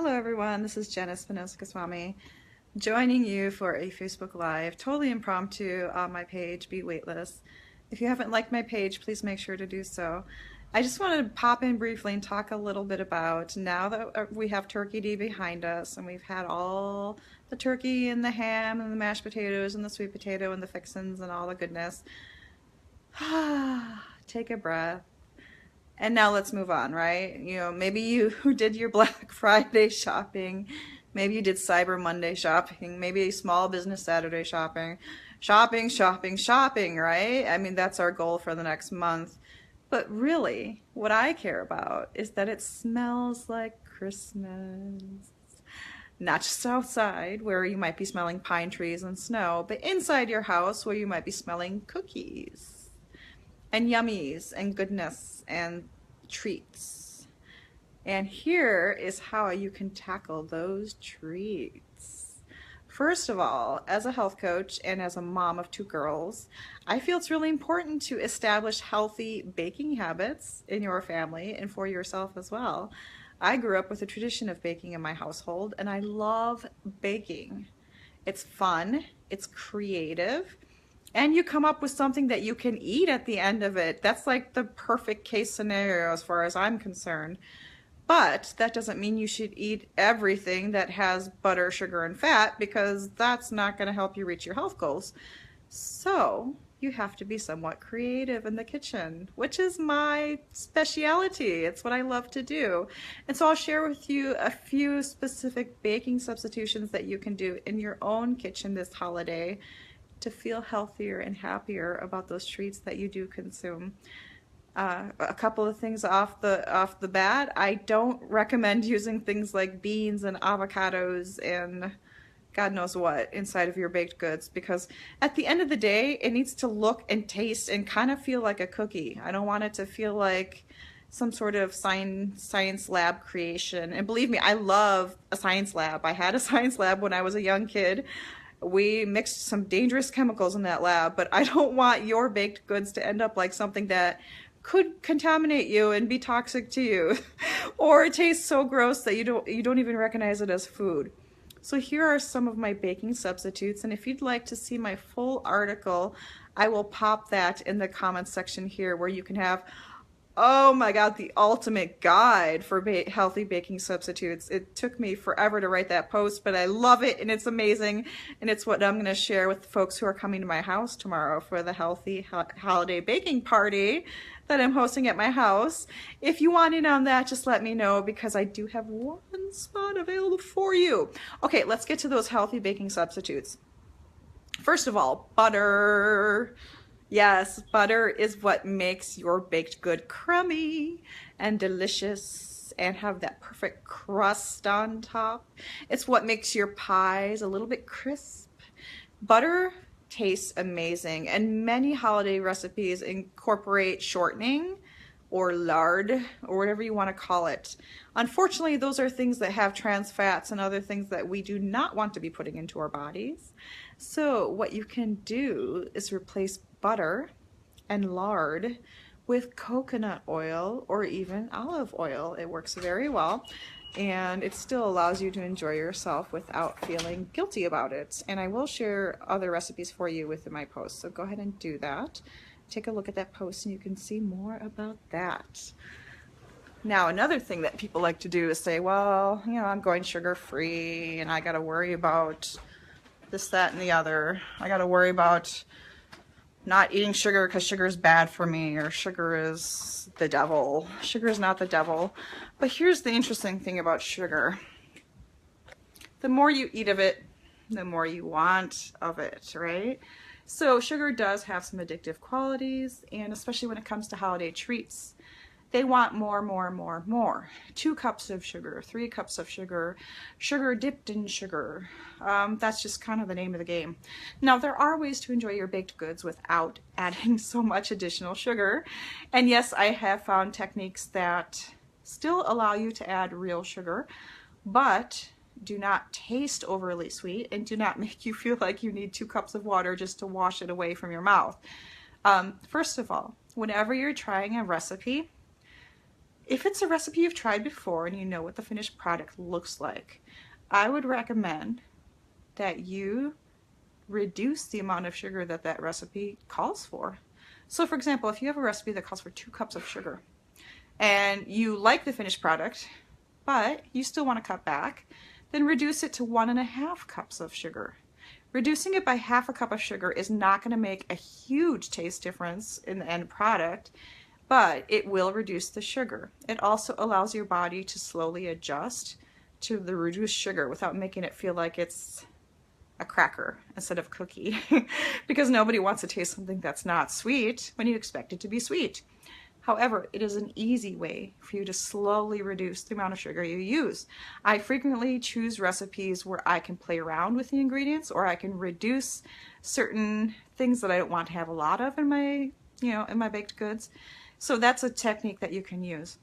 Hello everyone, this is Jen Espinosa-Goswami joining you for a Facebook Live, totally impromptu on my page, Be Weightless. If you haven't liked my page, please make sure to do so. I just wanted to pop in briefly and talk a little bit about, now that we have Turkey Day behind us and we've had all the turkey and the ham and the mashed potatoes and the sweet potato and the fixins and all the goodness. Take a breath. And now let's move on, right? Maybe you did your Black Friday shopping. Maybe you did Cyber Monday shopping. Maybe Small Business Saturday shopping. Shopping, shopping, shopping, right? I mean, that's our goal for the next month. But really, what I care about is that it smells like Christmas. Not just outside, where you might be smelling pine trees and snow, but inside your house, where you might be smelling cookies and yummies and goodness and treats. And here is how you can tackle those treats. First of all, as a health coach and as a mom of two girls, I feel it's really important to establish healthy baking habits in your family and for yourself as well. I grew up with a tradition of baking in my household, and I love baking. It's fun, it's creative, and you come up with something that you can eat at the end of it. That's like the perfect case scenario as far as I'm concerned. But that doesn't mean you should eat everything that has butter, sugar, and fat, because that's not going to help you reach your health goals. So you have to be somewhat creative in the kitchen, which is my specialty. It's what I love to do. And so I'll share with you a few specific baking substitutions that you can do in your own kitchen this holiday to feel healthier and happier about those treats that you do consume. A couple of things off the bat, I don't recommend using things like beans and avocados and God knows what inside of your baked goods, because at the end of the day, it needs to look and taste and kind of feel like a cookie. I don't want it to feel like some sort of science lab creation. And believe me, I love a science lab. I had a science lab when I was a young kid. We mixed some dangerous chemicals in that lab, but I don't want your baked goods to end up like something that could contaminate you and be toxic to you, or it tastes so gross that you don't even recognize it as food. So here are some of my baking substitutes, and if you'd like to see my full article, I will pop that in the comments section here, where you can have, oh my God, the ultimate guide for healthy baking substitutes. It took me forever to write that post, but I love it and it's amazing. And it's what I'm going to share with the folks who are coming to my house tomorrow for the healthy holiday baking party that I'm hosting at my house. If you want in on that, just let me know, because I do have one spot available for you. Okay, let's get to those healthy baking substitutes. First of all, butter. Yes, butter is what makes your baked good crummy and delicious and have that perfect crust on top. It's what makes your pies a little bit crisp. Butter tastes amazing, and many holiday recipes incorporate shortening or lard or whatever you want to call it. Unfortunately, those are things that have trans fats and other things that we do not want to be putting into our bodies. So what you can do is replace butter and lard with coconut oil or even olive oil. It works very well, and it still allows you to enjoy yourself without feeling guilty about it. And I will share other recipes for you within my post, so go ahead and do that. Take a look at that post and you can see more about that. Now, another thing that people like to do is say, well, I'm going sugar-free and I got to worry about this, that, and the other. I got to worry about not eating sugar because sugar is bad for me, or sugar is the devil. Sugar is not the devil. But here's the interesting thing about sugar. The more you eat of it, the more you want of it, right? So sugar does have some addictive qualities, and especially when it comes to holiday treats, they want more, more, more, more. 2 cups of sugar, 3 cups of sugar, sugar dipped in sugar. That's just kind of the name of the game. Now, there are ways to enjoy your baked goods without adding so much additional sugar. And yes, I have found techniques that still allow you to add real sugar, but do not taste overly sweet and do not make you feel like you need 2 cups of water just to wash it away from your mouth. First of all, whenever you're trying a recipe, if it's a recipe you've tried before and you know what the finished product looks like, I would recommend that you reduce the amount of sugar that that recipe calls for. So for example, if you have a recipe that calls for 2 cups of sugar and you like the finished product, but you still want to cut back, then reduce it to 1.5 cups of sugar. Reducing it by half a cup of sugar is not going to make a huge taste difference in the end product, but it will reduce the sugar. It also allows your body to slowly adjust to the reduced sugar without making it feel like it's a cracker instead of cookie because nobody wants to taste something that's not sweet when you expect it to be sweet. However, it is an easy way for you to slowly reduce the amount of sugar you use. I frequently choose recipes where I can play around with the ingredients, or I can reduce certain things that I don't want to have a lot of in my, in my baked goods. So that's a technique that you can use.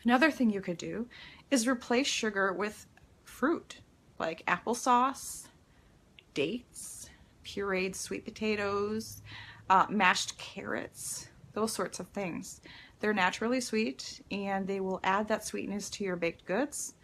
Another thing you could do is replace sugar with fruit, like applesauce, dates, pureed sweet potatoes, mashed carrots, those sorts of things. They're naturally sweet and they will add that sweetness to your baked goods.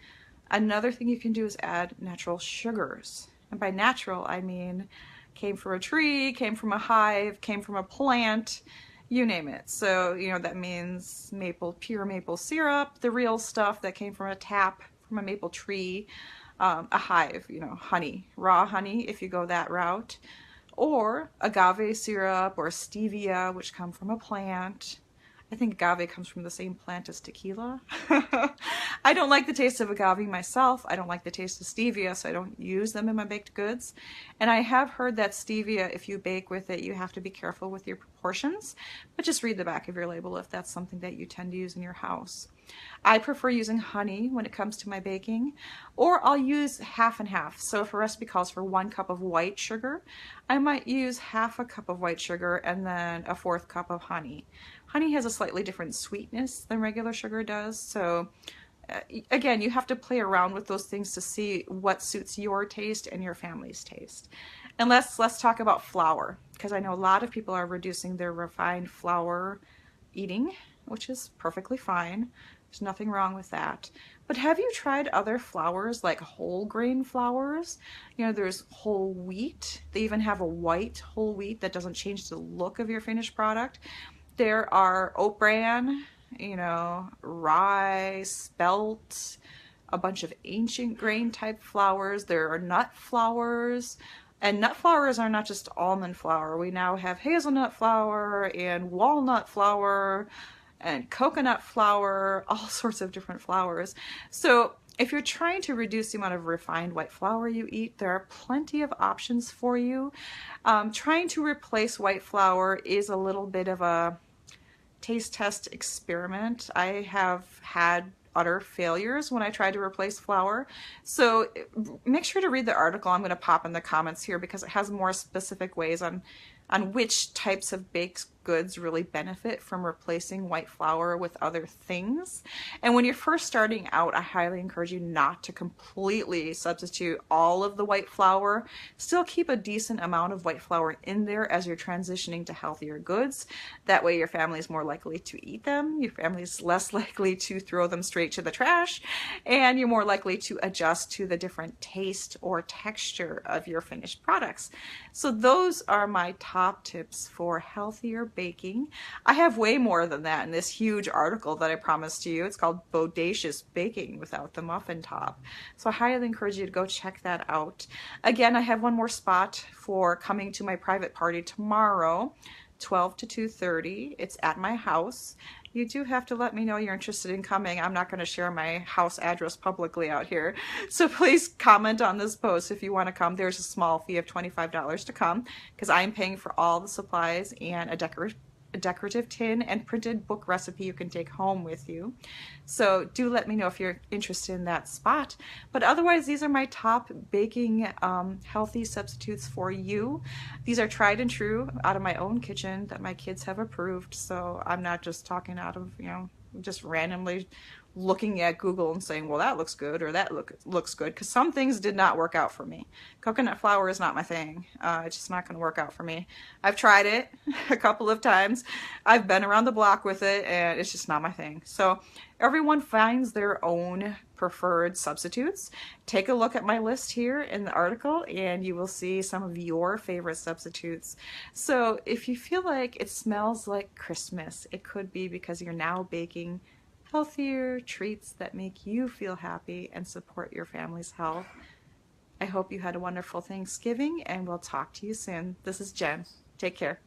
Another thing you can do is add natural sugars. And by natural, I mean came from a tree, came from a hive, came from a plant, you name it. So, that means pure maple syrup, the real stuff that came from a tap from a maple tree, a hive, honey, raw honey, if you go that route, or agave syrup or stevia, which come from a plant. I think agave comes from the same plant as tequila. I don't like the taste of agave myself. I don't like the taste of stevia, so I don't use them in my baked goods. And I have heard that stevia, if you bake with it, you have to be careful with your proportions, but just read the back of your label if that's something that you tend to use in your house. I prefer using honey when it comes to my baking, or I'll use half and half. So if a recipe calls for 1 cup of white sugar, I might use half a cup of white sugar and then a 1/4 cup of honey. Honey has a slightly different sweetness than regular sugar does, so again, you have to play around with those things to see what suits your taste and your family's taste. And let's talk about flour, because I know a lot of people are reducing their refined flour eating, which is perfectly fine. There's nothing wrong with that. But have you tried other flours like whole grain flours? There's whole wheat. They even have a white whole wheat that doesn't change the look of your finished product. There are oat bran, rye, spelt, a bunch of ancient grain type flours. There are nut flours. And nut flours are not just almond flour. We now have hazelnut flour and walnut flour and coconut flour, all sorts of different flours. So if you're trying to reduce the amount of refined white flour you eat, there are plenty of options for you. Trying to replace white flour is a little bit of a taste test experiment. I have had utter failures when I tried to replace flour. So make sure to read the article I'm going to pop in the comments here, because it has more specific ways on which types of baked goods really benefit from replacing white flour with other things. And when you're first starting out, I highly encourage you not to completely substitute all of the white flour. Still keep a decent amount of white flour in there as you're transitioning to healthier goods. That way your family is more likely to eat them, your family is less likely to throw them straight to the trash, and you're more likely to adjust to the different taste or texture of your finished products. So those are my top tips for healthier baking. I have way more than that in this huge article that I promised to you. It's called Bodacious Baking Without the Muffin Top. So I highly encourage you to go check that out. Again, I have one more spot for coming to my private party tomorrow, 12 to 2:30. It's at my house. You do have to let me know you're interested in coming. I'm not going to share my house address publicly out here. So please comment on this post if you want to come. There's a small fee of $25 to come, because I'm paying for all the supplies and a decorative tin and printed book recipe you can take home with you. So do let me know if you're interested in that spot. But otherwise, these are my top baking healthy substitutes for you. These are tried and true out of my own kitchen that my kids have approved. So I'm not just talking out of, just randomly looking at Google and saying, well, that looks good or that looks good, because some things did not work out for me. Coconut flour is not my thing. It's just not going to work out for me. I've tried it a couple of times. I've been around the block with it, and it's just not my thing. So everyone finds their own preferred substitutes. Take a look at my list here in the article, and you will see some of your favorite substitutes. So if you feel like it smells like Christmas, it could be because you're now baking healthier treats that make you feel happy and support your family's health. I hope you had a wonderful Thanksgiving, and we'll talk to you soon. This is Jen. Take care.